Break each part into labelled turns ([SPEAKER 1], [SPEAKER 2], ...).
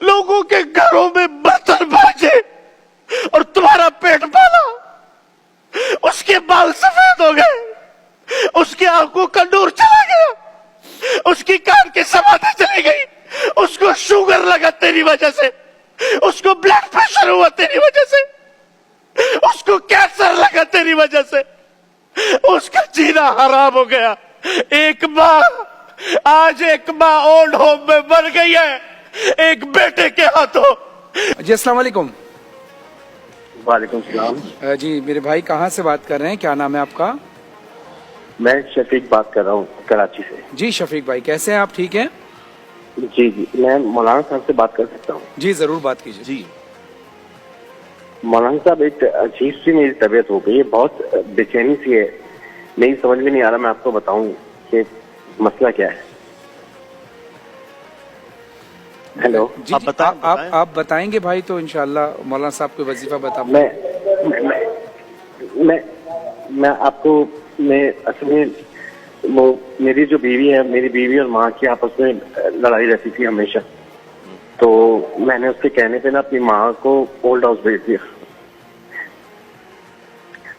[SPEAKER 1] लोगों के घरों में बर्तन बाजे और तुम्हारा पेट पाला। उसके बाल सफेद हो गए, उसकी आंखों का नूर चला गया, उसकी कान की समाधि चली गई, उसको शुगर लगा तेरी वजह से, उसको ब्लड प्रेशर हुआ तेरी वजह से, उसको कैंसर लगा तेरी वजह से, उसका जीना हराम हो गया। एक माँ, आज एक माँ ओल्ड होम में मर गई है एक बेटे के हाथों।
[SPEAKER 2] जी अस्सलाम वालेकुम।
[SPEAKER 3] वालेकुम सलाम।
[SPEAKER 2] जी मेरे भाई कहाँ से बात कर रहे हैं, क्या नाम है आपका?
[SPEAKER 3] मैं शफीक बात कर रहा हूँ कराची से।
[SPEAKER 2] जी शफीक भाई कैसे हैं आप, ठीक हैं?
[SPEAKER 3] जी जी, मैं मौलाना साहब से बात कर सकता हूँ?
[SPEAKER 2] जी जरूर बात कीजिए।
[SPEAKER 1] जी
[SPEAKER 3] मौलाना साहब, एक अजीब सी मेरी तबीयत हो गई है, बहुत बेचैनी सी है, नहीं समझ में नहीं आ रहा मैं आपको बताऊं कि मसला क्या है। हेलो
[SPEAKER 2] जी
[SPEAKER 1] आप बताएं,
[SPEAKER 2] आप बताएंगे भाई तो इंशाल्लाह मौलाना साहब को वजीफा बता।
[SPEAKER 3] मैं आपको, मैं असल में वो मेरी जो बीवी है, मेरी बीवी और माँ की आपस में लड़ाई रहती थी हमेशा, तो मैंने उसके कहने पे ना अपनी माँ को ओल्ड हाउस भेज दिया।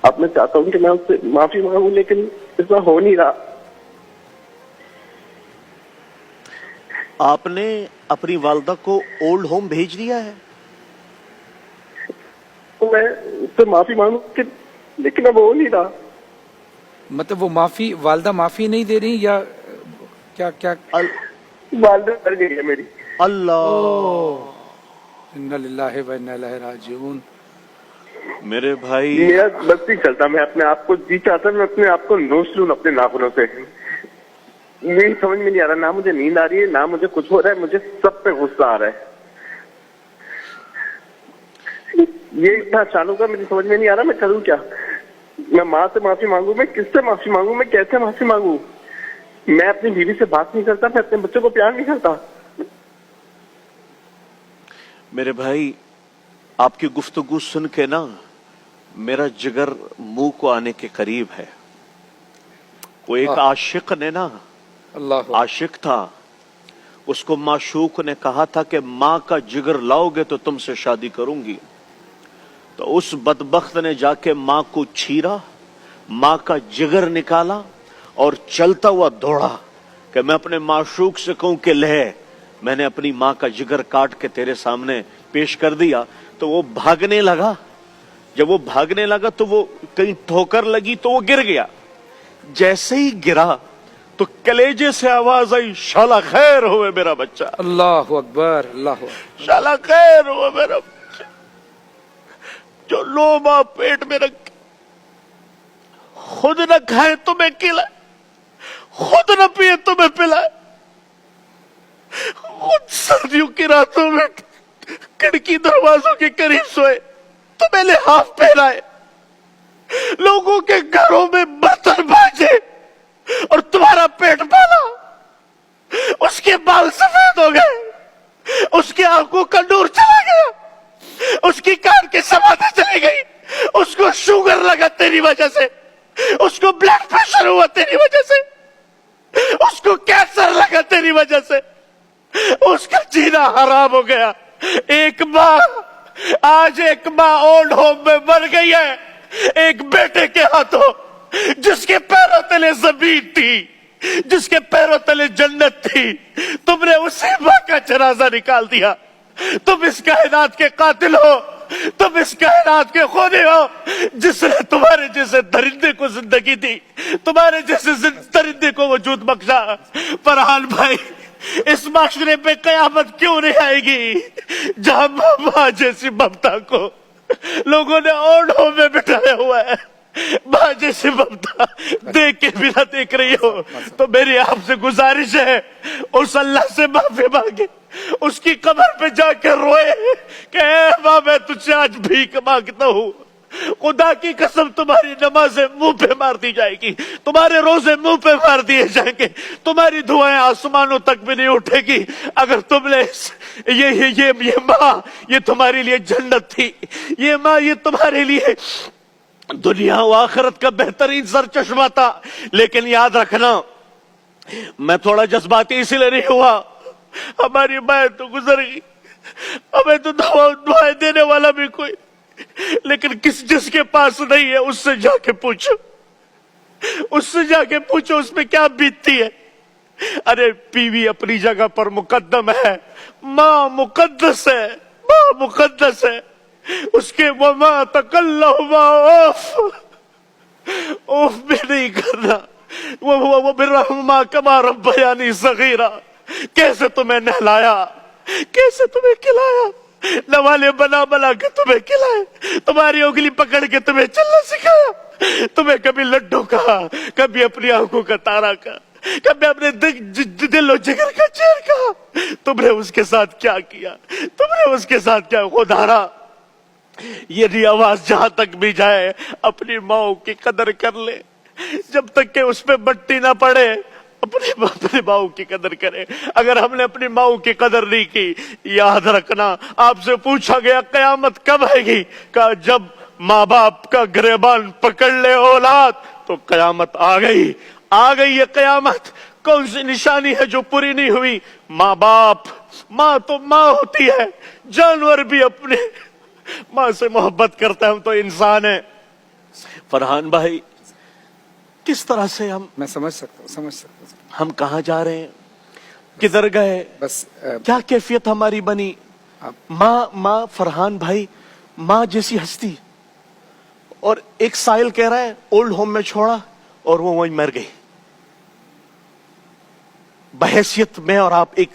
[SPEAKER 3] अब मैं चाहता हूँ कि मैं उससे माफी मांगू, लेकिन ऐसा हो नहीं रहा।
[SPEAKER 1] आपने अपनी वालदा को ओल्ड होम भेज दिया है?
[SPEAKER 3] तो मैं उससे माफी मांगू लेकिन अब हो नहीं रहा।
[SPEAKER 2] मतलब वो माफी, वालदा माफी नहीं दे रही या क्या क्या?
[SPEAKER 3] वालदा मर गई है मेरी।
[SPEAKER 2] अल्लाह, इन्ना लिल्लाहि व इन्ना इलैहि राजिऊन।
[SPEAKER 1] मेरे भाई,
[SPEAKER 3] मेरा बस नहीं चलता, मैं अपने आप को जी चाहता, मैं अपने आप को नोच लूं अपने नाखूनों से। यही समझ में नहीं आ रहा, ना मुझे नींद आ रही है, ना मुझे कुछ हो रहा है, मुझे सब पे गुस्सा आ रहा है। ये इतना अचानक का मुझे समझ में नहीं आ रहा मैं करूं क्या। मैं माँ से माफी मांगू, मैं किससे माफी मांगू, मैं कैसे माफी मांगू? मैं अपनी बीवी से बात नहीं करता, मैं अपने बच्चों को प्यार नहीं करता।
[SPEAKER 1] मेरे भाई, आपकी गुफ्तगू सुन के ना मेरा जिगर मुंह को आने के करीब है। वो एक आशिक ने ना,
[SPEAKER 2] अल्लाह,
[SPEAKER 1] आशिक था, उसको माशूक ने कहा था कि माँ का जिगर लाओगे तो तुमसे शादी करूंगी। तो उस बदबख्त ने जाके माँ को छीरा, माँ का जिगर निकाला और चलता हुआ दौड़ा कि मैं अपने माशूक से कहूं कि ले, मैंने अपनी माँ का जिगर काट के तेरे सामने पेश कर दिया। तो वो भागने लगा, जब वो भागने लगा तो वो कहीं ठोकर लगी तो वो गिर गया। जैसे ही गिरा तो कलेजे से आवाज आई, शाला खैर हुए मेरा बच्चा।
[SPEAKER 2] अल्लाह अकबर, अल्लाह अकबर।
[SPEAKER 1] शाला खैर हुआ मेरा बच्चा, जो लोमा पेट में रख, खुद न खाए तुम्हें खिलाए, खुद न पिए तुम्हें पिलाए, खुद सर्दियों की रातों में खिड़की दरवाजों के करीब सोए, तुम्हें लिहाफ पहनाए, लोगों के घरों में बर्तन बाजे और तुम्हारा पेट पाला। उसके बाल सफेद हो गए, उसकी आंखों का नूर चला गया, उसकी कान की समाधि चली गई, उसको शुगर लगा तेरी वजह से, उसको ब्लड प्रेशर हुआ तेरी वजह से, उसको कैंसर लगा तेरी वजह से, उसका जीना हराम हो गया। एक माँ, आज एक माँ ओल्ड होम में मर गई है एक बेटे के हाथों, जिसके पैरों तले जमीन थी, जिसके पैरों तले जन्नत थी। तुमने उसी माँ का जनाजा निकाल दिया। तुम इस कायनात के कातिल हो, तुम इस कायनात के खूनी हो, जिसने तुम्हारे जैसे दरिंदे को जिंदगी दी, तुम्हारे जैसे दरिंदे को वजूद बख्शा। फरहान भाई, इस माशरे पे कयामत क्यों नहीं आएगी जहां माँ जैसी ममता को लोगों ने ओल्ड होम में बिठाया हुआ है। माँ जैसी ममता देख के भी ना देख रही हो तो मेरी आपसे गुजारिश है, उस अल्लाह से माफी मांगे, उसकी कब्र पे जाकर रोए कि ऐ माँ, मैं तुझसे आज भीख मांगता हूँ, खुदा की कसम तुम्हारी नमाजें मुंह पे मार दी जाएगी, तुम्हारे रोजे मुंह पे मार दिए जाएंगे, तुम्हारी दुआएं आसमानों तक भी नहीं उठेगी अगर तुमने ये माँ, ये तुम्हारे लिए जन्नत थी, ये माँ ये तुम्हारे लिए दुनिया व आखिरत का बेहतरीन सर चश्मा था। लेकिन याद रखना, मैं थोड़ा जज्बाती इसलिए नहीं हुआ, हमारी माँ तो गुजर गई, हमें तो दुआएं देने वाला भी कोई, लेकिन जिसके पास नहीं है उससे जाके पूछो, उससे जाके पूछो उसमें क्या बीतती है। अरे बीवी अपनी जगह पर मुकद्दम है, माँ मुकद्दस है, माँ मुकद्दस है। उसके वमा तकल्लहुमा ओफ भी नहीं करना। वो बिर्रहुमा कमा रब्बयानी सगीरा। कैसे तुम्हें नहलाया, कैसे तुम्हें खिलाया, नवाले बना बना के तुम्हें खिलाए, तुम्हारी उंगली पकड़ के तुम्हें चलना सिखाया, तुम्हें कभी लड्डू कहा, कभी अपनी आंखों का तारा कहा, कभी अपने दिल और जिगर का चैन कहा। तुमने उसके साथ क्या किया, तुमने उसके साथ क्या खुदारा। यदि आवाज जहां तक भी जाए अपनी माओ की कदर कर ले, जब तक के उसमें मट्टी ना पड़े अपने माओ की कदर करें। अगर हमने अपनी माओ की कदर नहीं की, याद रखना आपसे पूछा गया कयामत कब आएगी, कहा जब माँ बाप का गिरबान पकड़ ले औलाद तो कयामत आ गई, आ गई है कयामत। कौन सी निशानी है जो पूरी नहीं हुई? माँ बाप। माँ तो माँ होती है, जानवर भी अपने माँ से मोहब्बत करता है, हम तो इंसान है। फरहान भाई, किस तरह से
[SPEAKER 2] मैं समझ सकता हूँ
[SPEAKER 1] हम कहाँ जा रहे हैं, किधर गए,
[SPEAKER 2] बस
[SPEAKER 1] क्या कैफियत हमारी बनी। माँ फरहान भाई, माँ जैसी हस्ती, और एक साहिल कह रहा है ओल्ड होम में छोड़ा और वो वहीं मर गई। बहैसियत में और आप एक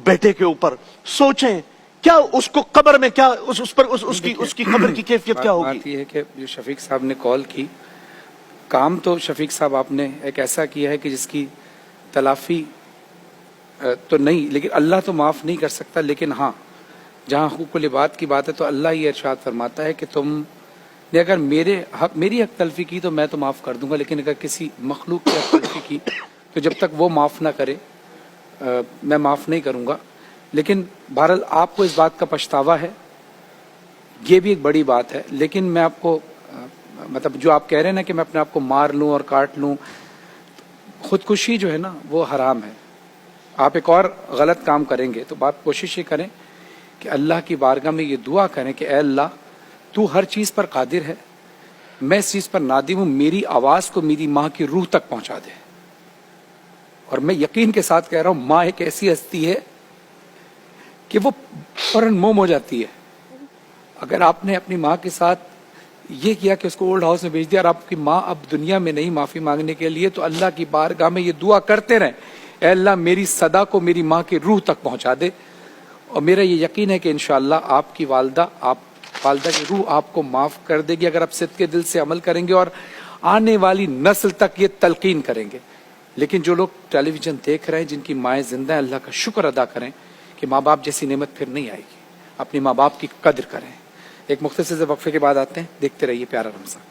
[SPEAKER 1] बेटे के ऊपर सोचें, क्या उसको कब्र में क्या उसकी कब्र की कैफियत क्या होगी।
[SPEAKER 2] बात यह है कि जो शफीक साहब ने कॉल की, काम तो शफीक साहब आपने एक ऐसा किया है कि जिसकी तलाफी तो नहीं, लेकिन अल्लाह तो माफ़ नहीं कर सकता। लेकिन हाँ, जहाँ हुकूकुल इबाद की बात है तो अल्लाह ये इरशाद फरमाता है कि तुमने अगर मेरी हक तलफी की तो मैं तो माफ़ कर दूंगा, लेकिन अगर किसी मखलूक की हक तलफी की तो जब तक वो माफ़ ना करे मैं माफ़ नहीं करूँगा। लेकिन बहरहाल आपको इस बात का पछतावा है, ये भी एक बड़ी बात है। लेकिन मैं आपको मतलब जो आप कह रहे हैं ना कि मैं अपने आप को मार लूं और काट लूं, खुदकुशी जो है ना वो हराम है। आप एक और गलत काम करेंगे तो आप कोशिश ये करें कि अल्लाह की बारगाह में ये दुआ करें कि ऐ अल्लाह तू हर चीज़ पर कादिर है, मैं इस चीज़ पर नादिम हूँ, मेरी आवाज़ को मेरी माँ की रूह तक पहुँचा दे। और मैं यकीन के साथ कह रहा हूँ, माँ एक ऐसी हस्ती है कि वो फौरन मोम हो जाती है। अगर आपने अपनी माँ के साथ ये किया कि उसको ओल्ड हाउस में भेज दिया और आपकी माँ अब दुनिया में नहीं माफ़ी मांगने के लिए, तो अल्लाह की बारगाह में ये दुआ करते रहें, ऐ अल्लाह मेरी सदा को मेरी माँ की रूह तक पहुँचा दे। और मेरा ये यकीन है कि इंशाअल्लाह आपकी वालदा की रूह आपको माफ़ कर देगी, अगर आप सिद्क़े दिल से अमल करेंगे और आने वाली नस्ल तक ये तलकीन करेंगे। लेकिन जो लोग टेलीविज़न देख रहे हैं, जिनकी माएँ जिंदा हैं, अल्लाह का शुक्र अदा करें कि माँ बाप जैसी नेमत फिर नहीं आएगी। अपनी माँ बाप की कद्र करें। एक मुख्तसर से वक्फे के बाद आते हैं, देखते रहिए प्यारा रमज़ान।